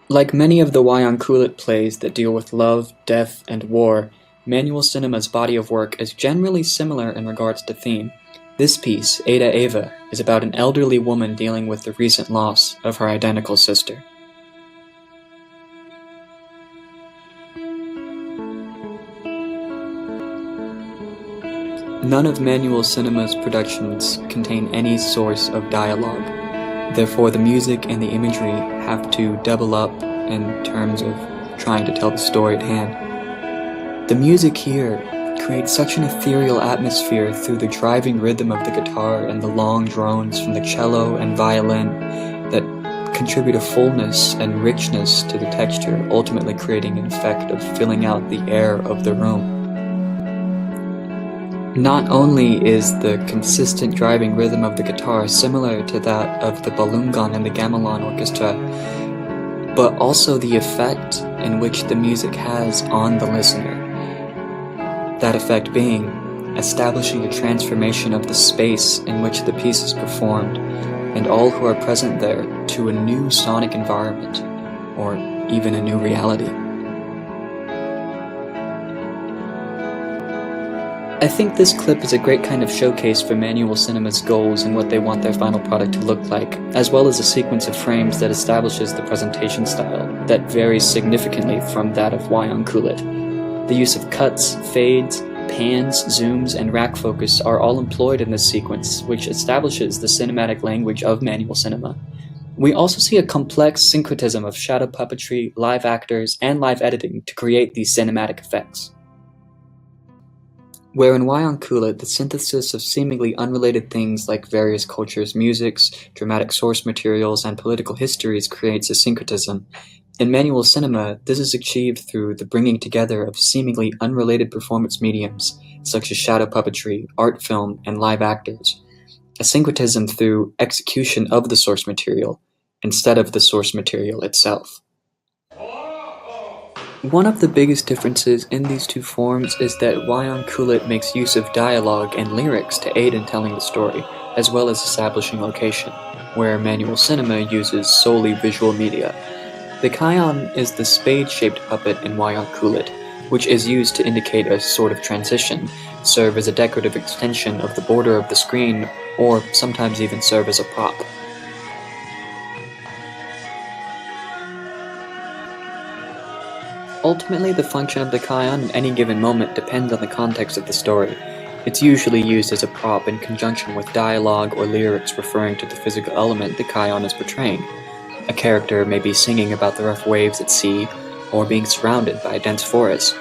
Like many of the Wayang Kulit plays that deal with love, death, and war, manual cinema's body of work is generally similar in regards to theme. This piece, Ada Eva, is about an elderly woman dealing with the recent loss of her identical sister. None of manual cinema's productions contain any source of dialogue. Therefore, the music and the imagery have to double up in terms of trying to tell the story at hand. The music here creates such an ethereal atmosphere through the driving rhythm of the guitar and the long drones from the cello and violin that contribute a fullness and richness to the texture, ultimately creating an effect of filling out the air of the room. Not only is the consistent driving rhythm of the guitar similar to that of the balungan and the gamelan orchestra, but also the effect in which the music has on the listener. That effect being establishing a transformation of the space in which the piece is performed, and all who are present there to a new sonic environment, or even a new reality. I think this clip is a great kind of showcase for manual cinema's goals and what they want their final product to look like, as well as a sequence of frames that establishes the presentation style that varies significantly from that of Wayang Kulit. The use of cuts, fades, pans, zooms, and rack focus are all employed in this sequence, which establishes the cinematic language of manual cinema. We also see a complex syncretism of shadow puppetry, live actors, and live editing to create these cinematic effects. Where in Wayang Kulit, the synthesis of seemingly unrelated things like various cultures' musics, dramatic source materials, and political histories creates a syncretism, in manual cinema, this is achieved through the bringing together of seemingly unrelated performance mediums, such as shadow puppetry, art film, and live actors. A syncretism through execution of the source material, instead of the source material itself. One of the biggest differences in these two forms is that Wayang Kulit makes use of dialogue and lyrics to aid in telling the story, as well as establishing location, where manual cinema uses solely visual media. The Kion is the spade-shaped puppet in Wayang Kulit, which is used to indicate a sort of transition, serve as a decorative extension of the border of the screen, or sometimes even serve as a prop. Ultimately, the function of the Kion in any given moment depends on the context of the story. It's usually used as a prop in conjunction with dialogue or lyrics referring to the physical element the Kion is portraying. A character may be singing about the rough waves at sea, or being surrounded by a dense forest.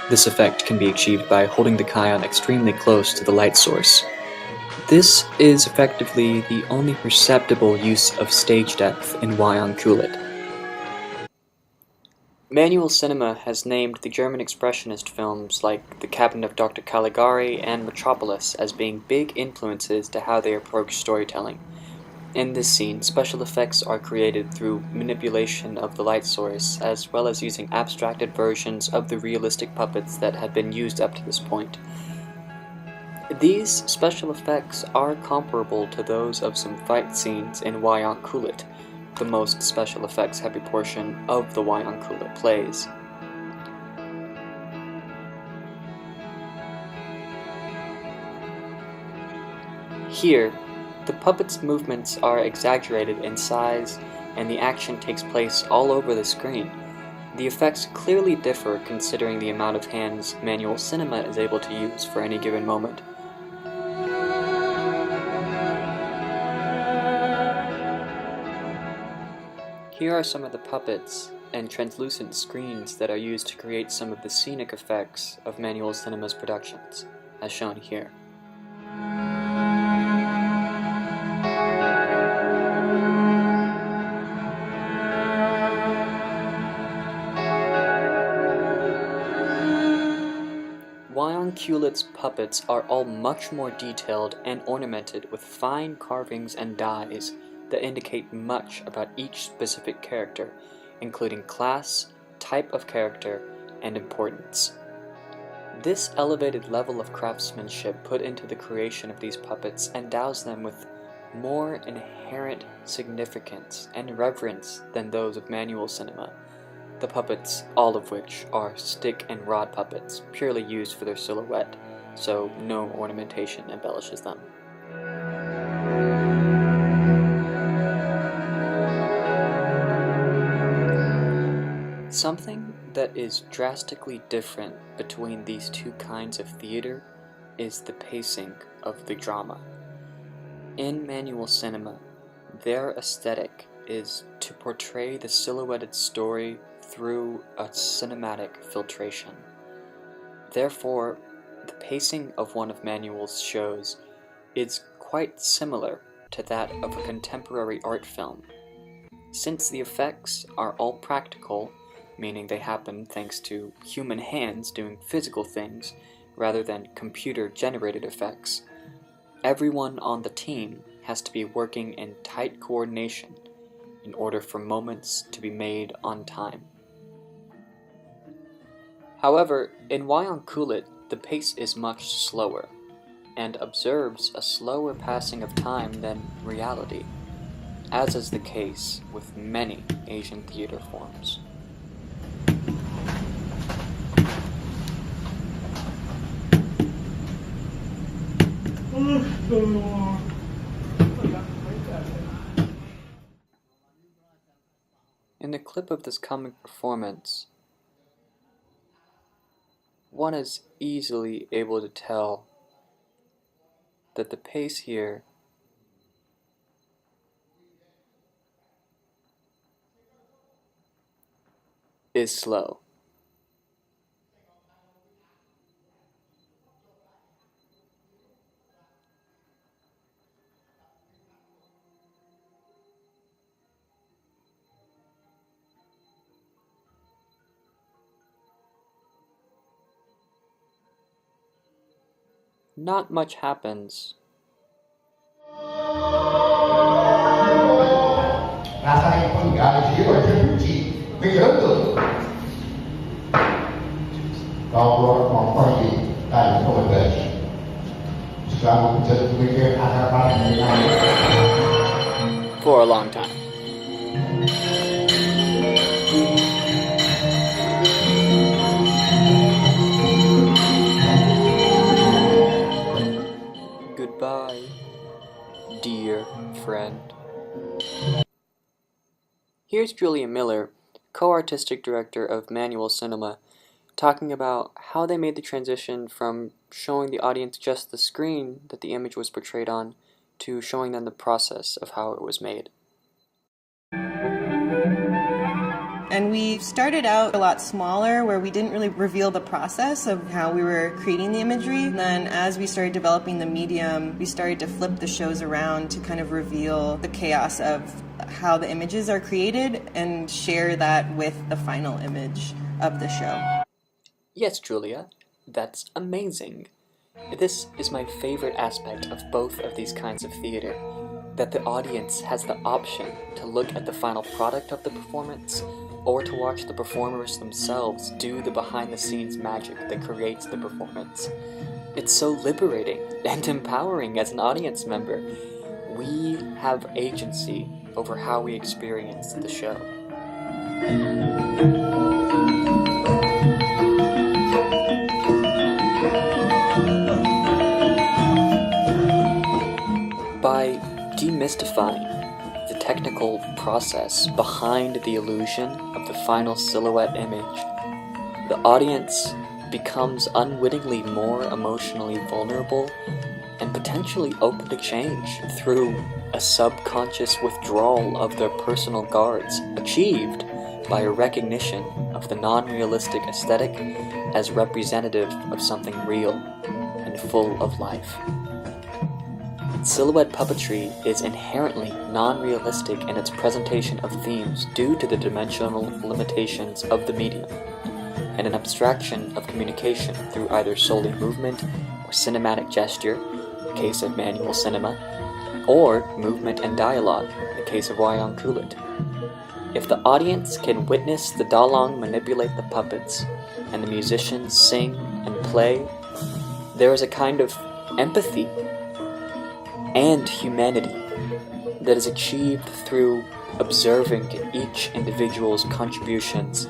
This effect can be achieved by holding the Kion extremely close to the light source. This is effectively the only perceptible use of stage depth in Wayang Kulit. Manual cinema has named the German expressionist films like The Cabinet of Dr. Caligari and Metropolis as being big influences to how they approach storytelling. In this scene, special effects are created through manipulation of the light source, as well as using abstracted versions of the realistic puppets that had been used up to this point. These special effects are comparable to those of some fight scenes in Wayang Kulit, the most special effects heavy portion of the Wayang Kulit plays. Here, the puppets' movements are exaggerated in size, and the action takes place all over the screen. The effects clearly differ considering the amount of hands manual cinema is able to use for any given moment. Here are some of the puppets and translucent screens that are used to create some of the scenic effects of manual cinema's productions, as shown here. Wayang Kulit's puppets are all much more detailed and ornamented with fine carvings and dyes that indicate much about each specific character, including class, type of character, and importance. This elevated level of craftsmanship put into the creation of these puppets endows them with more inherent significance and reverence than those of manual cinema, the puppets, all of which are stick and rod puppets, purely used for their silhouette, so no ornamentation embellishes them. Something that is drastically different between these two kinds of theater is the pacing of the drama. In manual cinema, their aesthetic is to portray the silhouetted story through a cinematic filtration. Therefore, the pacing of one of Manuel's shows is quite similar to that of a contemporary art film. Since the effects are all practical, meaning they happen thanks to human hands doing physical things rather than computer-generated effects, everyone on the team has to be working in tight coordination in order for moments to be made on time. However, in Wayang Kulit, the pace is much slower, and observes a slower passing of time than reality, as is the case with many Asian theater forms. In the clip of this comic performance, one is easily able to tell that the pace here is slow. Not much happens. Rasanya pun nggak ada jiwa terpuji, begitu. Kalau mau pergi dari komunitas, selalu berpikir agar For a long time. Goodbye, dear friend. Here's Julia Miller, co-artistic director of Manual Cinema, talking about how they made the transition from showing the audience just the screen that the image was portrayed on to showing them the process of how it was made. And we started out a lot smaller, where we didn't really reveal the process of how we were creating the imagery. And then as we started developing the medium, we started to flip the shows around to kind of reveal the chaos of how the images are created and share that with the final image of the show. Yes, Julia, that's amazing. This is my favorite aspect of both of these kinds of theater, that the audience has the option to look at the final product of the performance or to watch the performers themselves do the behind-the-scenes magic that creates the performance. It's so liberating and empowering as an audience member. We have agency over how we experience the show. By demystifying the technical process behind the illusion of the final silhouette image, the audience becomes unwittingly more emotionally vulnerable and potentially open to change through a subconscious withdrawal of their personal guards, achieved by a recognition of the non-realistic aesthetic as representative of something real and full of life. Silhouette puppetry is inherently non-realistic in its presentation of themes due to the dimensional limitations of the medium, and an abstraction of communication through either solely movement or cinematic gesture, in the case of manual cinema, or movement and dialogue, in the case of Wayang Kulit. If the audience can witness the Dalang manipulate the puppets, and the musicians sing and play, there is a kind of empathy and humanity that is achieved through observing each individual's contributions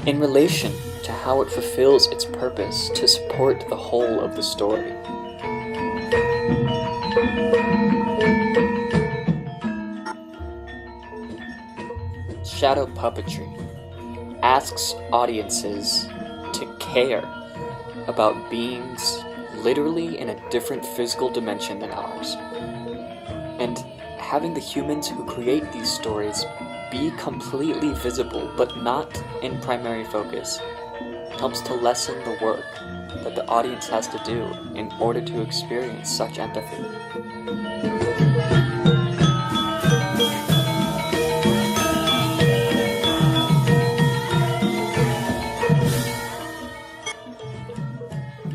in relation to how it fulfills its purpose to support the whole of the story. Shadow puppetry asks audiences to care about beings literally in a different physical dimension than ours, and having the humans who create these stories be completely visible but not in primary focus helps to lessen the work that the audience has to do in order to experience such empathy.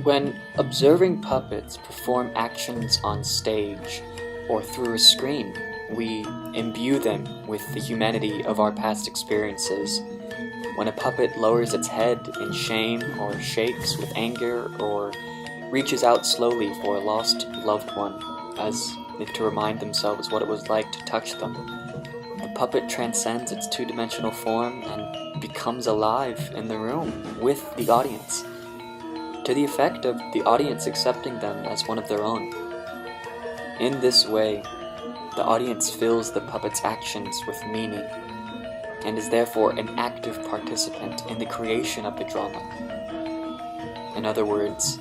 When observing puppets perform actions on stage or through a screen, we imbue them with the humanity of our past experiences. When a puppet lowers its head in shame, or shakes with anger, or reaches out slowly for a lost loved one, as if to remind themselves what it was like to touch them, the puppet transcends its two-dimensional form and becomes alive in the room with the audience, to the effect of the audience accepting them as one of their own. In this way, the audience fills the puppet's actions with meaning, and is therefore an active participant in the creation of the drama. In other words,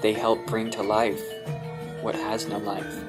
they help bring to life what has no life.